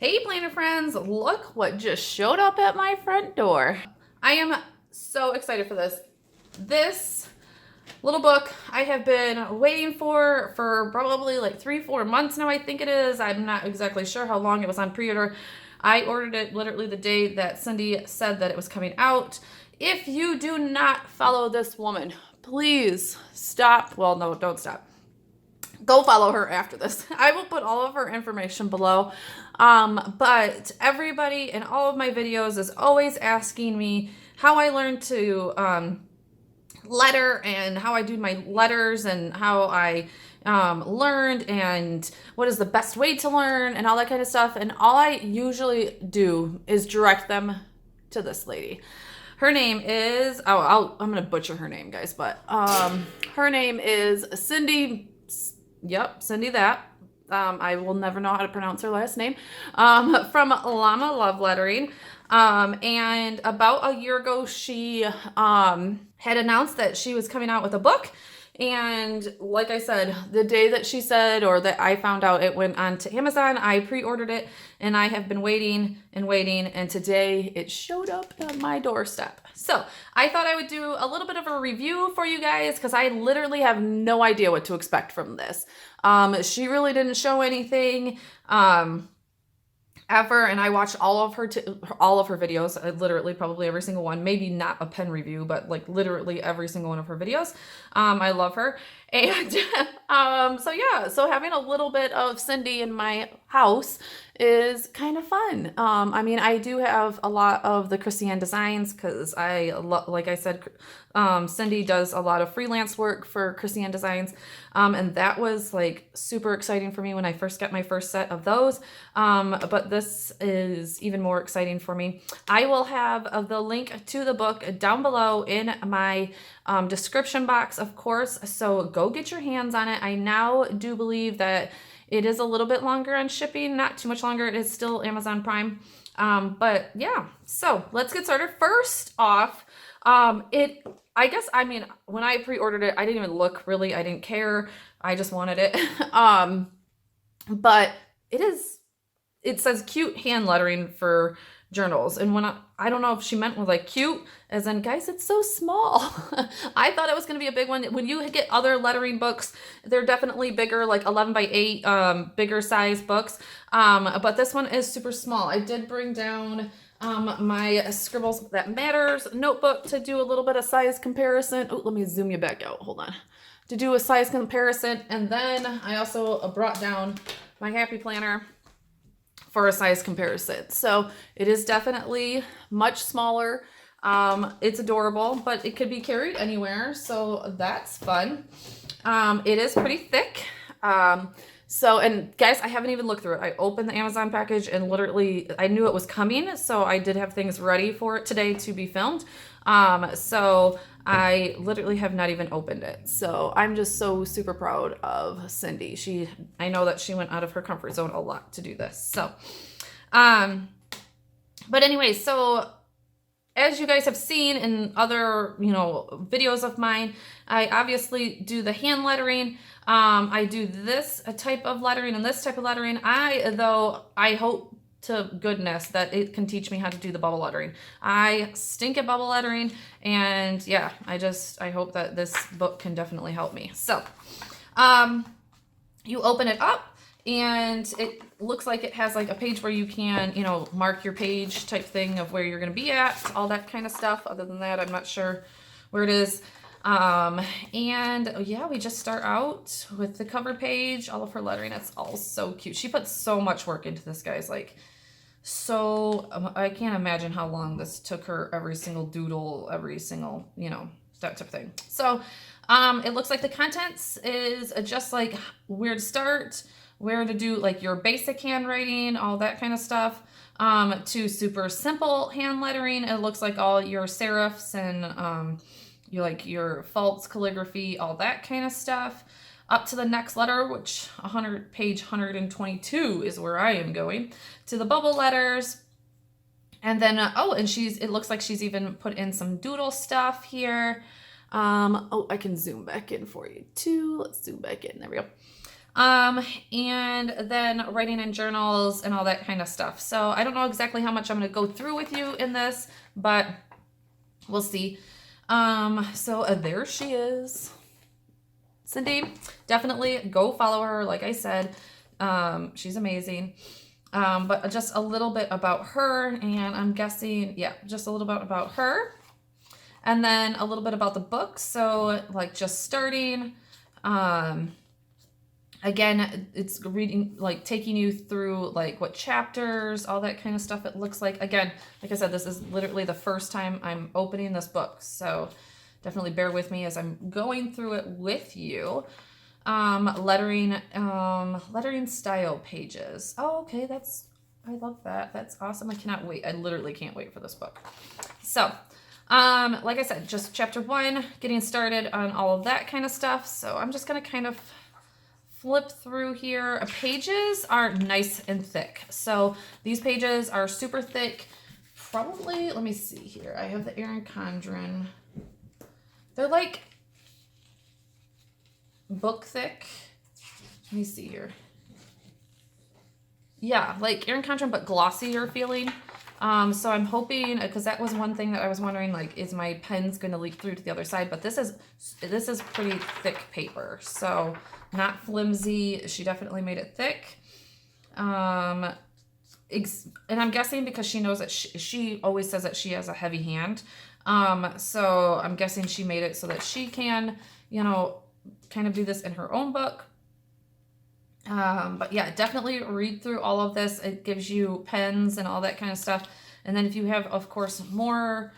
Hey planner friends, look what just showed up at my front door. I am so excited for this. This little book I have been waiting for probably like 3-4 months now, I think it is. I'm not exactly sure how long it was on pre-order. I ordered it literally the day that Cindy said that it was coming out. If you do not follow this woman, please stop. Well, no, don't stop. Go follow her after this. I will put all of her information below. But everybody in all of my videos is always asking me how I learned to letter and how I do my letters and how I learned and what is the best way to learn and all that kind of stuff. And all I usually do is direct them to this lady. Her name is, I'm going to butcher her name, guys, but her name is Cindy. Yep, Cindy that. I will never know how to pronounce her last name. From Llama Love Lettering. And about a year ago, she had announced that she was coming out with a book. And like I said, the day that she said, or that I found out it went on to Amazon, I pre-ordered it and I have been waiting and waiting. And today it showed up on my doorstep. So I thought I would do a little bit of a review for you guys because I literally have no idea what to expect from this. She really didn't show anything ever, and I watched all of her videos, literally probably every single one, maybe not a pen review, but like literally every single one of her videos. I love her. And so yeah, so having a little bit of Cindy in my house is kind of fun. I mean, I do have a lot of the Christiane designs because like I said, Cindy does a lot of freelance work for Christiane Designs. And that was like super exciting for me when I first got my first set of those. But this is even more exciting for me. I will have the link to the book down below in my description box, of course. So go get your hands on it. I now do believe that it is a little bit longer on shipping, not too much longer. It is still Amazon Prime. But yeah, so let's get started. First off, I guess, I mean, when I pre-ordered it, I didn't even look really, I didn't care. I just wanted it. But it says cute hand lettering for journals. And when I don't know if she meant with like cute, as in, guys, it's so small. I thought it was going to be a big one. When you get other lettering books, they're definitely bigger, like 11 by 8, bigger size books. But this one is super small. I did bring down my Scribbles That Matters notebook to do a little bit of size comparison. Oh, let me zoom you back out. Hold on. To do a size comparison. And then I also brought down my Happy Planner for a size comparison. So it is definitely much smaller. It's adorable, but it could be carried anywhere. So that's fun. It is pretty thick. And guys, I haven't even looked through it. I opened the Amazon package and literally I knew it was coming. So I did have things ready for it today to be filmed. So I literally have not even opened it. So I'm just so super proud of Cindy. I know that she went out of her comfort zone a lot to do this. So, but anyway, so as you guys have seen in other, videos of mine, I obviously do the hand lettering. I do this type of lettering and this type of lettering. I hope to goodness that it can teach me how to do the bubble lettering. I stink at bubble lettering, and yeah, I hope that this book can definitely help me. So, you open it up, and it looks like it has like a page where you can, mark your page type thing of where you're going to be at, all that kind of stuff. Other than that, I'm not sure where it is. And yeah, we just start out with the cover page, all of her lettering. It's all so cute. She put so much work into this, guys. Like, I can't imagine how long this took her, every single doodle, every single, that type of thing. So, it looks like the contents is just like where to start, where to do like your basic handwriting, all that kind of stuff, to super simple hand lettering. It looks like all your serifs and, your false calligraphy, all that kind of stuff, up to the next letter, which page 122 is where I am going, to the bubble letters. And then, it looks like she's even put in some doodle stuff here. I can zoom back in for you too. Let's zoom back in. There we go. And then writing in journals and all that kind of stuff. So I don't know exactly how much I'm going to go through with you in this, but we'll see. So there she is. Cindy, definitely go follow her. Like I said, she's amazing. But just a little bit about her, and I'm guessing, yeah, just a little bit about her. And then a little bit about the book. So like just starting, again, it's reading, like taking you through like what chapters, all that kind of stuff it looks like. Again, like I said, this is literally the first time I'm opening this book. So definitely bear with me as I'm going through it with you. Lettering style pages. Oh, okay. I love that. That's awesome. I cannot wait. I literally can't wait for this book. So, like I said, just chapter 1, getting started on all of that kind of stuff. So I'm just going to kind of flip through here. Pages are nice and thick. So these pages are super thick. Probably, let me see here. I have the Erin Condren. They're like book thick. Let me see here. Yeah, like Erin Condren, but glossier feeling. So I'm hoping, because that was one thing that I was wondering, like, is my pen's going to leak through to the other side? But this is pretty thick paper, so not flimsy. She definitely made it thick. And I'm guessing because she knows that she always says that she has a heavy hand. So I'm guessing she made it so that she can, you know, kind of do this in her own book. But yeah, definitely read through all of this. It gives you pens and all that kind of stuff. And then if you have, of course, more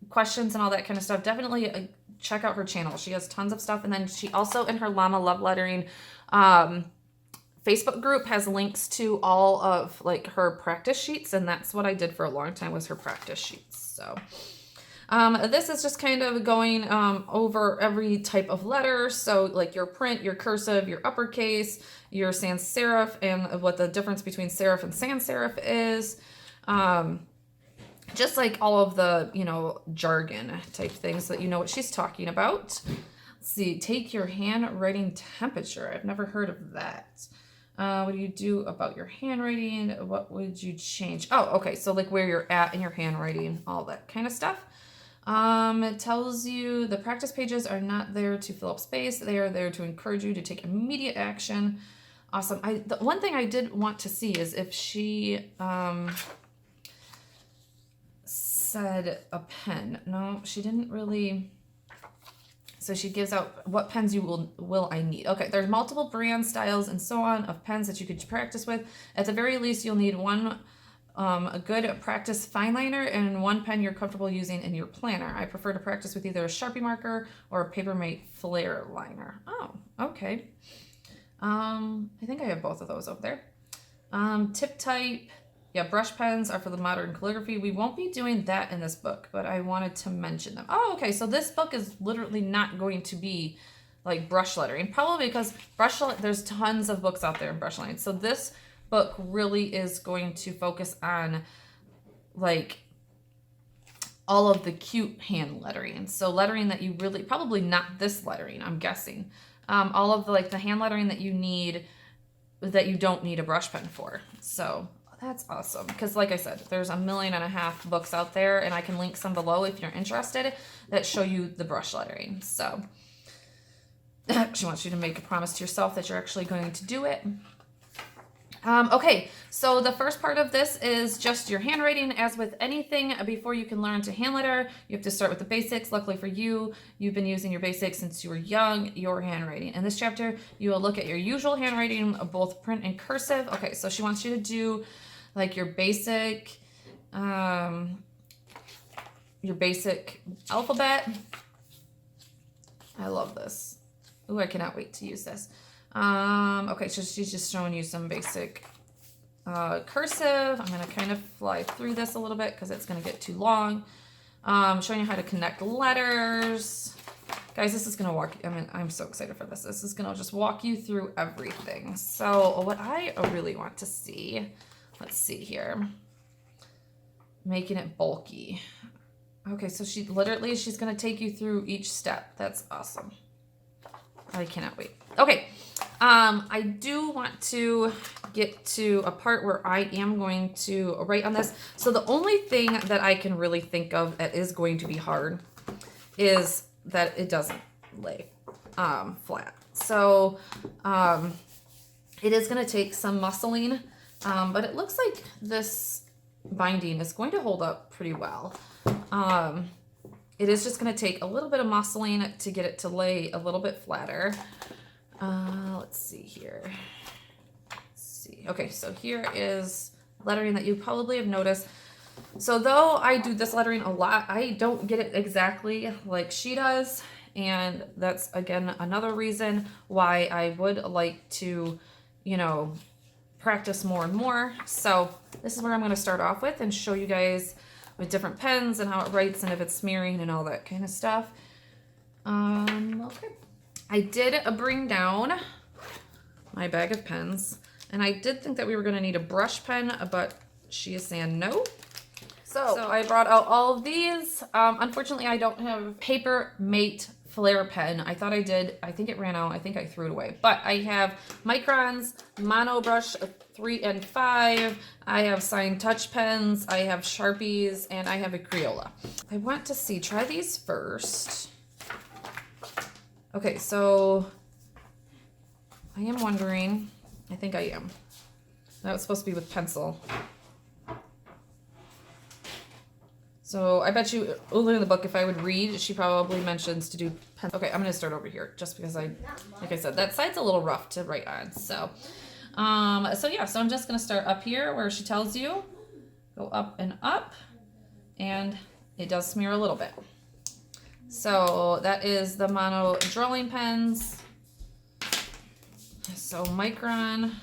questions and all that kind of stuff, definitely check out her channel. She has tons of stuff. And then she also, in her Llama Love Lettering Facebook group, has links to all of like her practice sheets. And that's what I did for a long time, was her practice sheets. So this is just kind of going over every type of letter. So like your print, your cursive, your uppercase, your sans serif, and what the difference between serif and sans serif is. Just like all of the, you know, jargon type things so that you know what she's talking about. Let's see, take your handwriting temperature. I've never heard of that. What do you do about your handwriting? What would you change? Oh, okay. So like where you're at in your handwriting, all that kind of stuff. It tells you the practice pages are not there to fill up space. They are there to encourage you to take immediate action. Awesome. The one thing I did want to see is if she said a pen. No, she didn't really. So she gives out what pens you will I need. Okay, there's multiple brand styles and so on of pens that you could practice with. At the very least, you'll need one a good practice fine liner and one pen you're comfortable using in your planner. I prefer to practice with either a Sharpie marker or a Papermate Flare liner. Oh, okay. I think I have both of those over there. Tip type. Yeah, brush pens are for the modern calligraphy. We won't be doing that in this book, but I wanted to mention them. Oh, okay. So this book is literally not going to be like brush lettering, probably because there's tons of books out there in brush lettering. So this book really is going to focus on like all of the cute hand lettering. So lettering that you really, probably not this lettering, I'm guessing. All of the like the hand lettering that you need, that you don't need a brush pen for. So that's awesome. Because like I said, there's 1.5 million books out there, and I can link some below if you're interested that show you the brush lettering. So she wants you to make a promise to yourself that you're actually going to do it. Okay, so the first part of this is just your handwriting. As with anything, before you can learn to hand letter, you have to start with the basics. Luckily for you, you've been using your basics since you were young, your handwriting. In this chapter, you will look at your usual handwriting, both print and cursive. Okay, so she wants you to do like your basic alphabet. I love this. Ooh, I cannot wait to use this. Okay, so she's just showing you some basic cursive. I'm going to kind of fly through this a little bit because it's going to get too long. Showing you how to connect letters. Guys, this is going to I'm so excited for this. This is going to just walk you through everything. So what I really want to see, let's see here. Making it bulky. Okay, so she's going to take you through each step. That's awesome. I cannot wait. Okay, I do want to get to a part where I am going to write on this. So the only thing that I can really think of that is going to be hard is that it doesn't lay flat. So it is going to take some muscling, but it looks like this binding is going to hold up pretty well. It is just going to take a little bit of muscling to get it to lay a little bit flatter. Let's see here. Let's see. Okay, so here is lettering that you probably have noticed. So though I do this lettering a lot, I don't get it exactly like she does. And that's, again, another reason why I would like to, you know, practice more and more. So this is where I'm going to start off with and show you guys with different pens and how it writes and if it's smearing and all that kind of stuff. Okay. I did bring down my bag of pens, and I did think that we were going to need a brush pen, but she is saying no. So I brought out all of these. Unfortunately, I don't have Paper Mate Flare pen. I thought I did. I think it ran out. I think I threw it away. But I have Micron's Mono Brush 3 and 5. I have Signed Touch pens. I have Sharpies, and I have a Crayola. I want to see. Try these first. Okay, so I am wondering. I think I am. That was supposed to be with pencil. So I bet you earlier in the book, if I would read, she probably mentions to do pencil. Okay, I'm going to start over here just because like I said, that side's a little rough to write on. So, yeah, so I'm just going to start up here where she tells you, go up, and it does smear a little bit. So that is the Mono drawing pens. So Micron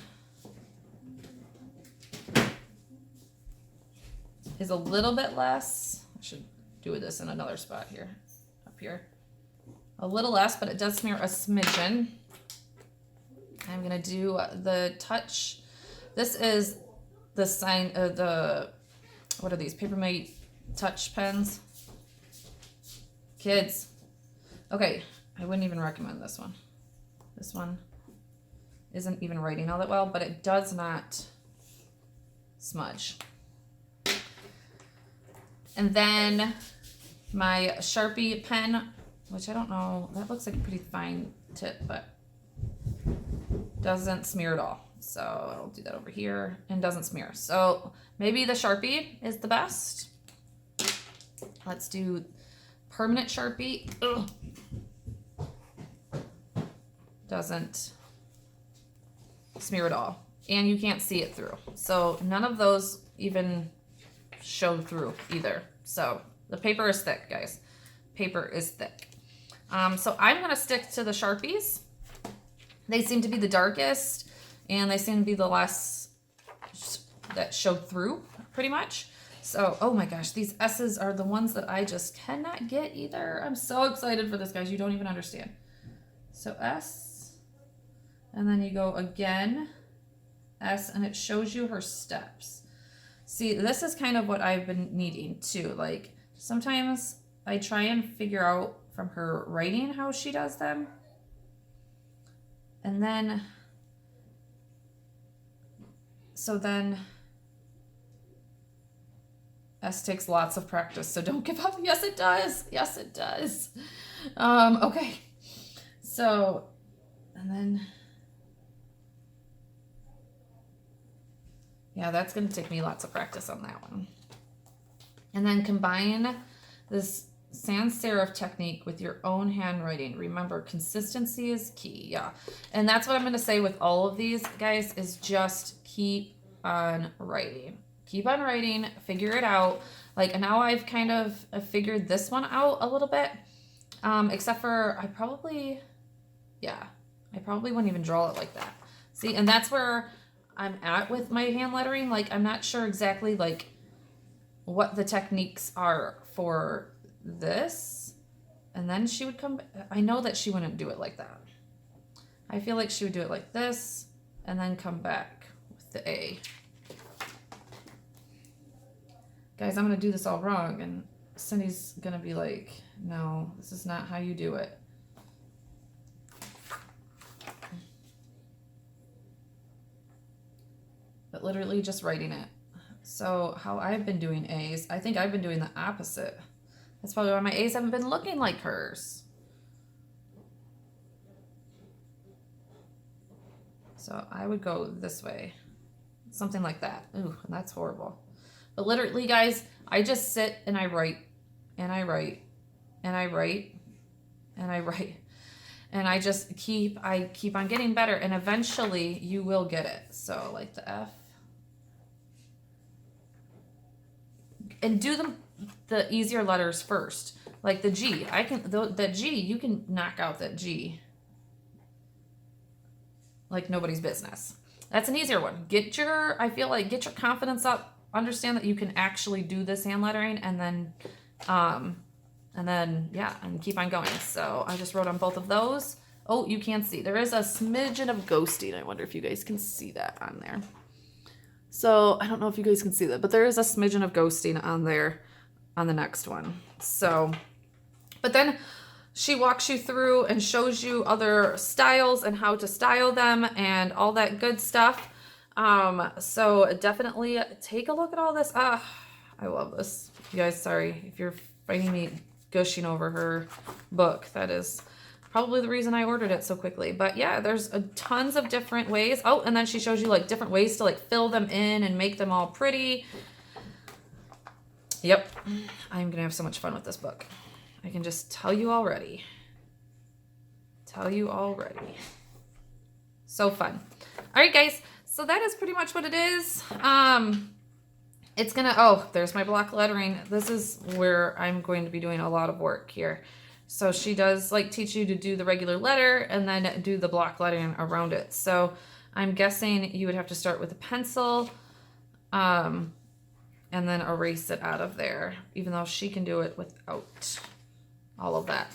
is a little bit less. I should do this in another spot here, up here. A little less, but it does smear a smidgen. I'm gonna do the Touch. This is the what are these? Paper Mate Touch pens. Kids. Okay, I wouldn't even recommend this one. This one isn't even writing all that well, but it does not smudge. And then my Sharpie pen, which I don't know, that looks like a pretty fine tip, but doesn't smear at all. So I'll do that over here and doesn't smear. So maybe the Sharpie is the best. Let's do permanent Sharpie. Ugh. Doesn't smear at all. And you can't see it through. So none of those even show through either. So the paper is thick, guys. Paper is thick. So I'm going to stick to the Sharpies. They seem to be the darkest, and they seem to be the less that show through, pretty much. So, oh my gosh, these S's are the ones that I just cannot get either. I'm so excited for this, guys. You don't even understand. So S, and then you go again, S, and it shows you her steps. See, this is kind of what I've been needing too. Like, sometimes I try and figure out from her writing how she does them. And then, so then S takes lots of practice, so don't give up. Yes, it does. Yes, it does. Okay. So, and then, yeah, that's going to take me lots of practice on that one. And then combine this sans serif technique with your own handwriting. Remember, consistency is key. Yeah. And that's what I'm going to say with all of these, guys, is just keep on writing. Keep on writing. Figure it out. Like, now I've kind of figured this one out a little bit. Except for I probably wouldn't even draw it like that. See, and that's where I'm at with my hand lettering. Like, I'm not sure exactly like what the techniques are for this. And then she would come, I know that she wouldn't do it like that. I feel like she would do it like this and then come back with the A. Guys, I'm going to do this all wrong, and Cindy's going to be like, no, this is not how you do it. but literally just writing it. So how I've been doing A's, I think I've been doing the opposite. That's probably why my A's haven't been looking like hers. So I would go this way. Something like that. Ooh, that's horrible. But literally, guys, I just sit and I write, and I write, and I write, and I write. And I just keep on getting better, and eventually you will get it. So like the F. And do the easier letters first. Like the G. The G, you can knock out that G like nobody's business. That's an easier one. I feel like get your confidence up. Understand that you can actually do this hand lettering, and then yeah, and keep on going. So I just wrote on both of those. Oh, you can see there is a smidgen of ghosting. I wonder if you guys can see that on there. So I don't know if you guys can see that, but there is a smidgen of ghosting on there on the next one. So, but then she walks you through and shows you other styles and how to style them and all that good stuff. So definitely take a look at all this. I love this. You guys, sorry if you're finding me gushing over her book. That is probably the reason I ordered it so quickly. But yeah, there's tons of different ways. Oh, and then she shows you like different ways to like fill them in and make them all pretty. Yep. I'm gonna have so much fun with this book. I can just tell you already. So fun. All right, guys. So that is pretty much what it is. It's gonna, oh, there's my block lettering. This is where I'm going to be doing a lot of work here. So she does like teach you to do the regular letter and then do the block lettering around it. So I'm guessing you would have to start with a pencil, and then erase it out of there, even though she can do it without all of that.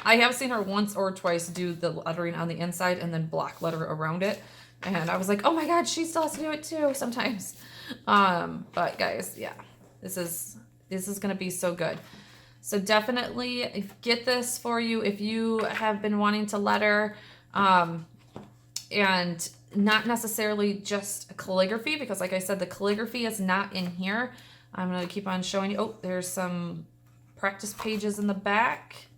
I have seen her once or twice do the lettering on the inside and then block letter around it. And I was like, oh my God, she still has to do it too sometimes. But guys, yeah, this is going to be so good. So definitely get this for you if you have been wanting to letter, and not necessarily just calligraphy, because like I said, the calligraphy is not in here. I'm going to keep on showing you. Oh, there's some practice pages in the back.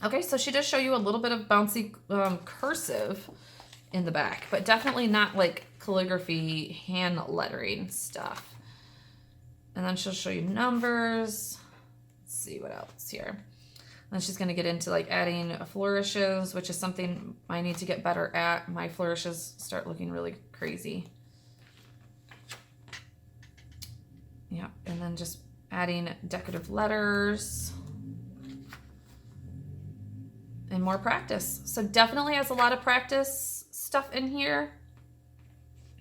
Okay, so she does show you a little bit of bouncy cursive in the back, but definitely not like calligraphy hand lettering stuff. And then she'll show you numbers. Let's see what else here. Then she's going to get into like adding flourishes, which is something I need to get better at. My flourishes start looking really crazy. Yeah, and then just adding decorative letters and more practice. So definitely has a lot of practice stuff in here.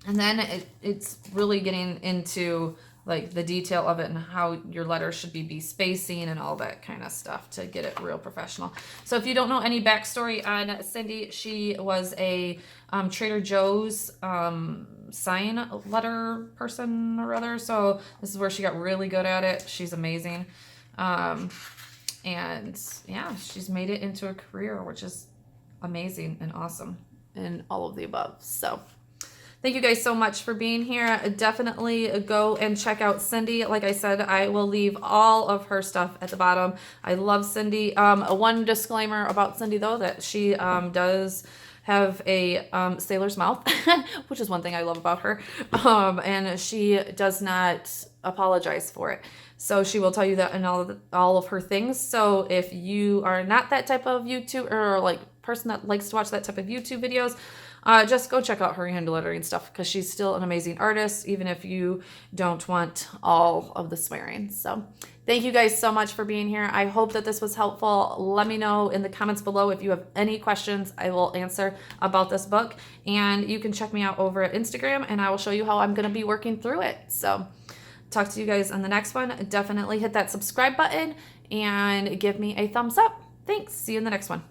And then it's really getting into like the detail of it and how your letters should be spacing and all that kind of stuff to get it real professional. So if you don't know any backstory on Cindy, she was a Trader Joe's sign letter person or other. So this is where she got really good at it. She's amazing. And yeah, she's made it into a career, which is amazing and awesome and all of the above. So thank you guys so much for being here. Definitely go and check out Cindy. Like I said, I will leave all of her stuff at the bottom. I love Cindy. One disclaimer about Cindy, though, that she does have a sailor's mouth, which is one thing I love about her. And she does not apologize for it. So she will tell you that in all of her things. So if you are not that type of YouTuber or like person that likes to watch that type of YouTube videos, just go check out her hand lettering stuff, because she's still an amazing artist, even if you don't want all of the swearing. So thank you guys so much for being here. I hope that this was helpful. Let me know in the comments below if you have any questions I will answer about this book. And you can check me out over at Instagram, and I will show you how I'm going to be working through it. So talk to you guys on the next one. Definitely hit that subscribe button and give me a thumbs up. Thanks. See you in the next one.